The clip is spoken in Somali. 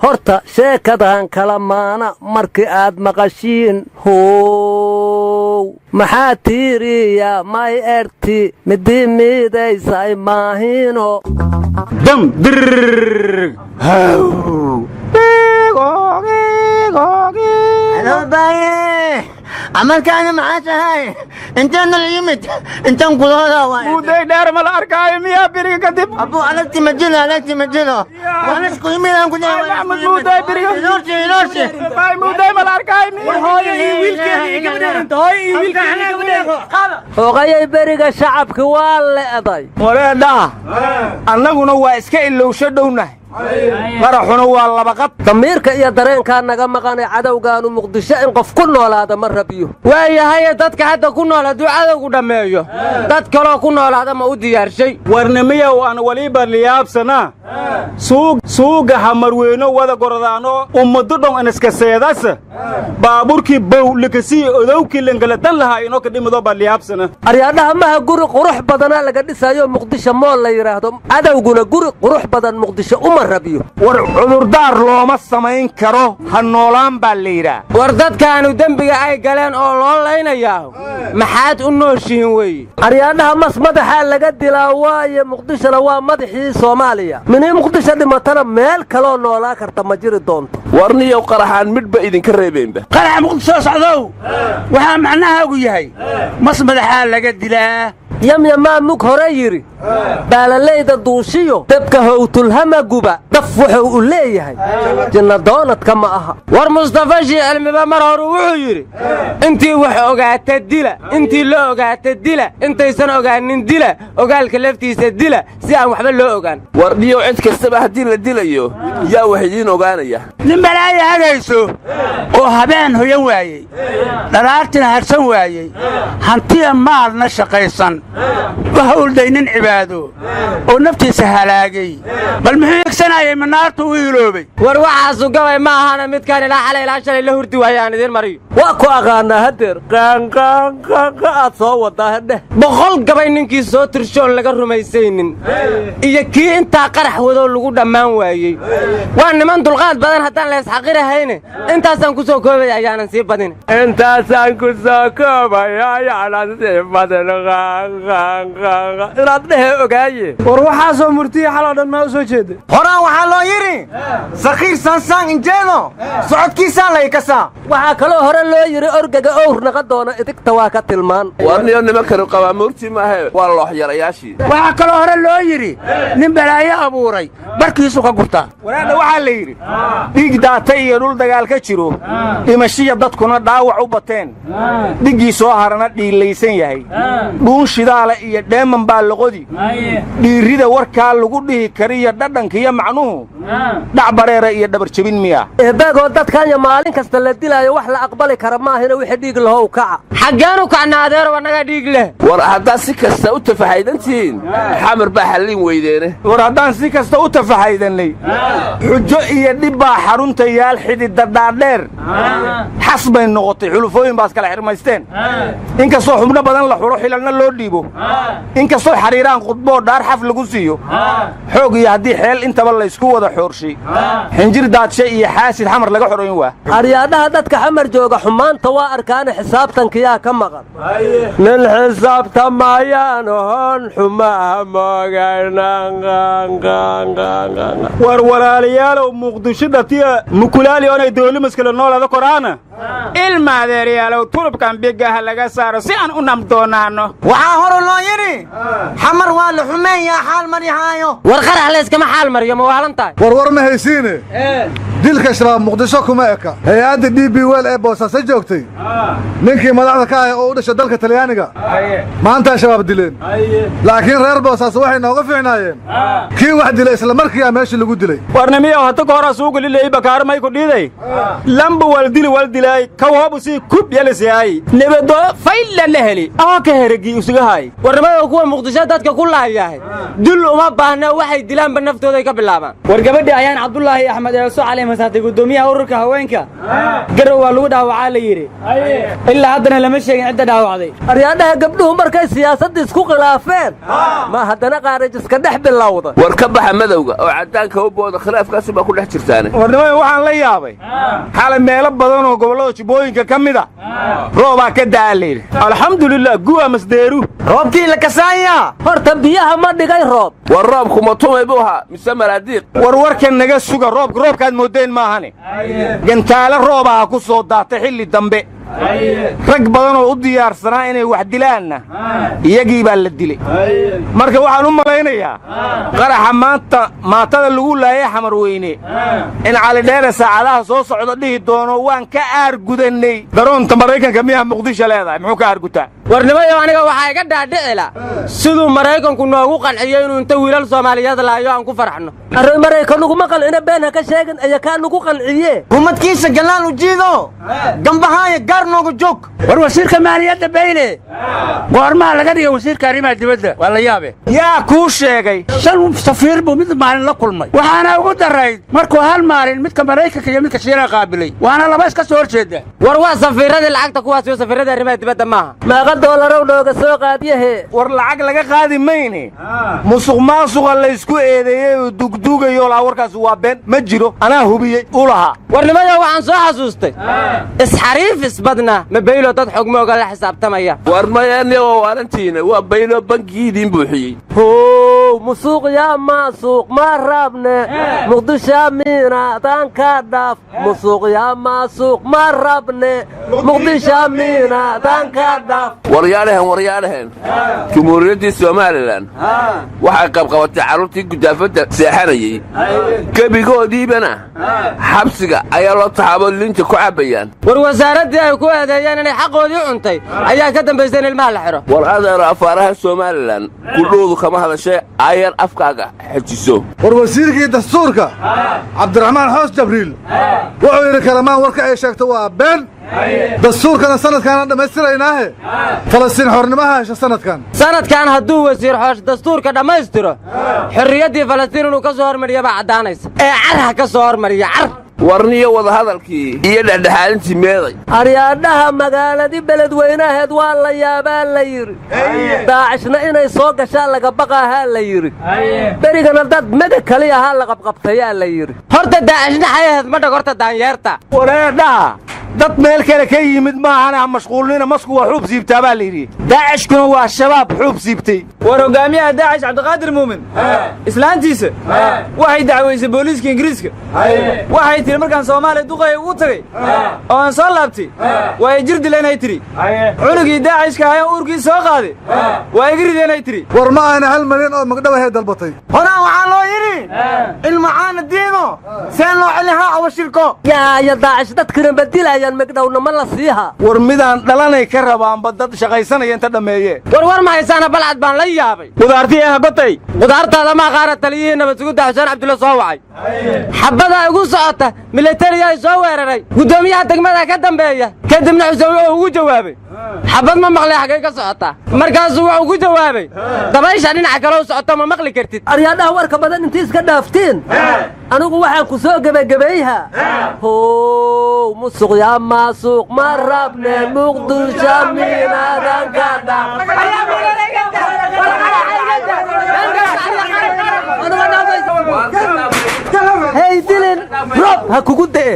horta sheekadan kala maana markii aad maqashiin how maxaa tiiriya may erti midii miidaysay maahino dam dir haw عمل كان معاش هاي انت انا اليمت انت انقذها واي ودي دار مال اركاي ميا بري كدب ابو انا تمجلها وانا اسكو يمين انقذها مودي بري نورتي باي مودي مال اركاي ميا هاي ويلكي انت هاي ويلكي hogayay beriga shacabka waa leeday walaada annaguna waa iska ilowsho dhownahay qaraxuna waa laba qad damiirka iyo dareenka naga maqanay cadawgaanu muqdisho in qof ku noolaada ma rabiyo waayahay dadka hadda ku nool hadduu cadawgu dhammeeyo dad kaloo ku noolaada ma u diyaarshay warnimiya aan waliba liyaabsana suuga hamarweyno wada gordaano ummadu dhan iska seedas baaburkii bow likasi odowkii langalatan lahaa inoo ka dhimido liyaabsana aryaadaha maha guri qurux badana laga dhisayo muqdisho mool la yiraahdo cadawguna guri qurux badan muqdisho war cudurdaar looma samayn karo ha noolaan baa la yidhaa war dadkaanu dembiga ay galeen oo loo laynayaa maxaad u nooshihiin weeye aryaadaha mas madaxaa laga dilaa waaye muqdishona waa madaxii soomaaliya minay muqdisho dhimatana meel kaloo noolaa karta ma jiri doonto warniyow qaraxaan midhba idinka reebeynba qaraxa muqdisho socdow waxaa macnahaagu yahay mas madaxaa laga dilaa yamyamaa mug hore yidhi baalalayda duushiyo dabka howtulhama guba daf wuxuu u leeyahay jinna doonadka ma aha war mustafa shii cilmiba mar hore wuxuu yidhi intii wax ogaata dila intii la ogaata dila intaysan ogaanin dila ogaalka laftiisa dila si aan waxba loo ogaan war dhiyow cid kastaba haddii la dilayo yaa wax idiin ogaanaya nin balaaya hagayso oo habeen hoyan waayey dhalaartina harsan waayey hantiya maalna shaqaysan وهولدين عباده ونفتيس هلاقي بل محيكسناي من نارته ويلوبي وروحاسو قوي ما هانا متكان لا حلي لا شلي له هردي ويان دير مري واكو اغانا هدير قان سو ودا هده بخول قبي نينكي سو ترشون laga rumaysayn iyo kii inta qarax wado lagu dhamaan waayay waa niman dulqaad badan hadaan la isxaqirahayn intaasan ku soo koobay ayaanan sii badin intaasan ku soo koobay ayaanan sii badin inaad dhehe ogaaye war waxaasoo murtiya xaloo dhan maa u soo jeeda horaan waxaa loo yidhi sakhiir sansaan injeedo socodkiisaa laykasaa waxaa kaloo hore loo yidhi orgaga owr naqa doona idigta waa ka tilmaan warniyo nimankanu qabaa murti maahe waa looxyarayaashii waxaa kaloo hore loo yidhi nin balaayo abuuray barkiisu ka gurtaa walaadha waxaa la yidhi dhiig daatay iyo dhul dagaal ka jiro dhimashiya dadkuna dhaawac u bateen dhiggii soo harana dhiilaysan yahay dhuun shidaale iyo dheeman baa loqodi dhiirida warkaa lagu dhihi kariyo dhadhanka iyo macnuhu dhac bareera iyo dhabar jabin miya eebaagoo dadkanya maalin kasta la dilaayo wax la aqbali kara maahina wixii dhiig lahow kaca xaggeenu kacna adeer wanaga dhiig leh war haddaad si kasta u tafahaydantihiin xamar baa xallin weydeene war haddaan si kasta u tafahaydannay xujo iyo dhib baa xarunta yaal xididda dhaadheer xas bay noqotay xulufooyin baas kala xirmaysteen inkastoo xubno badan la xuro xilalna loo dhiibo inkastoo xariiraan khudboo dhaar xaf lagu siiyo xoog iyo haddii xeel intaba laysku wada xoorshay xinjir daadshe iyo xaasid xamar laga xoroyn waa aryaadaha dadka xamar jooga xumaanta waa arkaana xisaabtankiyaa ka maqan nin xisaabtamayaan hon xumaha war walaalayaalow muqdisho dhatiya mukulaali oonay dowlamaskala noolada koraana ilma adeeryaalow tulubkan bigaha laga saaro si aan u namdoonaano waxaa hore loo yidhi xamar waa la xumeeyaa xaal marihaayo war qarax layskama xaal mariyo ma waalan tahay war ma haysiine dilka shabaab muqdisho kuma eka hay-adda d b wel ee boosaaso joogtay ninkii madaxda ka ahay oo u dhashay dalka talyaaniga maantaa shabaab dileen laakiin reer boosaaso waxay nooga fiicnaayeen kii wax dilay isla markiiaa meeshii lagu dilay warnimiyow hata ka horaa suugu lileey bakaaro may ku dhiiday lamba waldili dilaay kawaabu si kub yalisay nabado fayla la heli ama ka herigi usugahay warnimada kuwa muqdisho dadka ku laayahay dul uma baahna waxay dilaanba naftooda ka bilaabaan war gabadhi ayaan Cabdullaahi Axmed ee soo caleema saatay gudoomiyaha ururka haweenka garow waa lagu dhaawacay la yiri ilaa haddana lama sheegin cidda dhaawacday aryaadaha gabdhuhu markay siyaasadda isku khilaafeen ma haddana qaarij iska dhex bilowda war ka baxa madowga oo cadaanka u booda khilaafkaasi baa ku dhex jirtaan warnimada waxaan la yaabay xalay meelo badan oo gobolada Jubbooyinka kamida roobaa ka daalay alxamdulillah guwa masdeeru roobkii la kasaaya horta biyaha ma dhigay roob war roobku ma tumay buu ahaa mise maraadiiq warwarkan naga suga roobkaad moodeen maahane gantaale roobaha ku soo daatay xilli dambe rag badan oo u diyaarsanaa inay wax dilaanna iyagii baa la dilay marka waxaan u malaynayaa qaraxa maatada lagu laayay xamar weyne in cali dheere saacadaha soo socda dhihi doono waan ka aargudanay daroonta maraykanka miyaha muqdisho leedahay muxuu ka aargutaa warnimayo aniga waxaa iga dhaadhicila siduu maraykanku noogu qanciyey inuu inta wiilal Soomaaliyeed laayo aan ku farxno arrin maraykanku ma qalina been ha ka sheegin ayaa ka nagu qanciye humadkiisa galaan u jiido gambahaaya gaar noogu joog war wasiirka maaliyadda Bayle goorma laga dhigay wasiirka arrimaha dibadda waa la yaabe yaa kuu sheegay shan safiir buu mid maalin la kulmay waxaana ugu darayd markuu hal maalin midka maraykanka iyo midka Shiinaha qaabilay waana laba iska soo horjeeda war waa safiiradii lacagta kuwaas iyo safiirada arrimaha dibadda maaha $100 nooga soo qaadiyahe war lacag laga qaadi mayne musuqmaasuqa la isku eedeeyay oo dugdugayo la warkaas waa been ma jiro anaa hubiyay u lahaa warnimada waxaan soo xasuustay isxariifis badna ma Baylo dad xogmooga la xisaabtamaya war mayaani oo warantiina waa Baylo bangiidin buuxiyay musuq yaa maasuq ma rabne muqdisho miina tan ka dhaaf musuq yaa maasuq ma rabne muqdisho miina tan ka dhaaf waryaalahan jumhuuriyaddii Soomaaliland waxay qabqabatay carruurtii gudaafada seexanayay gebigoodiibana xabsiga ayaa loo taxaabo linta ku cabayaan war wasaaradii ay ku adeeyeen inay xaqoodii cuntay ayaa ka dambaysay in ilmaha la xiro war adeer afaaraha Soomaaliland kudhoodu kama hadashay ayar afkaaga xajiso war wasiirkii dastuurka Cabdiraxmaan Xoos Jabriil wuxuu yiri kalamaan warka ay sheegto waa been dastuurkana sanadkan dhamaystiraynaahe Falastiin xornimaha hesha sanadkan hadduu wasiir Xoosh dastuurka dhamaystiro xorriyaddii Falastiin inuu ka soo hormariyo baa cadaanaysa ee carha ka soo hormariya car warniyo wada hadalkii iyo dhexdhexaadintii meeday aryaadaha magaaladii beledweynaheed waa la yaabaa la yiri daacishna inay soo gashaan laga baqaahaa la yiri berigana dad maga kaliya ahaa la qabqabtayaa la yiri horta daacishna xayaheed ma dhagorta daanyeerta wareedhaha dad meel kale ka yimid maahana mashquulnina masku waa xuub siibtaa baa la yidhi daacishkuna waa shabaab xuub siibtay war hogaamiyaha daacish cabdiqaadir muumin islaantiisa waxay dacwaysay booliiska ingiriiska waxay tiri markaan Soomaaliya duqay ugu tagay oo aan soo laabtay way jir dileen ay tiri cunugii daacishka ayaa uurkii soo qaaday way girideen ay tiri war ma ana hal malyan oo magdhabahay dalbatay hona waxaa loo yiri ilmaana diino seen loo celihaa awashirko yaa daacish dadkina badilaya magdhawna ma la siiha war midaan dhalanay ka rabaanba dad shaqaysanaya inta dhameeye war ma haysaana balcad baan la yaabay qudaartii habatay qudaartaada ma qaara taliyihii nabadsuguda Xuseen Cabdulla soo wacay xabada ugu socota military ay soo weeraray gudoomiyaha degmada ka dambeeya kadibna Xuseen wuxuu ugu jawaabay xabad ma maqlay xagee ka socota markaas wuxuu ugu jawaabay dabaysha dhinaca kale u socota ma maqli kartid aryaadaha warka badan intii iska dhaaftiin anigu waxaan ku soo gabagabeeyha musuq yaa maasuq ma rabne muqdisho miina tan ka dhaaf hey dilin rob ha kugu da'e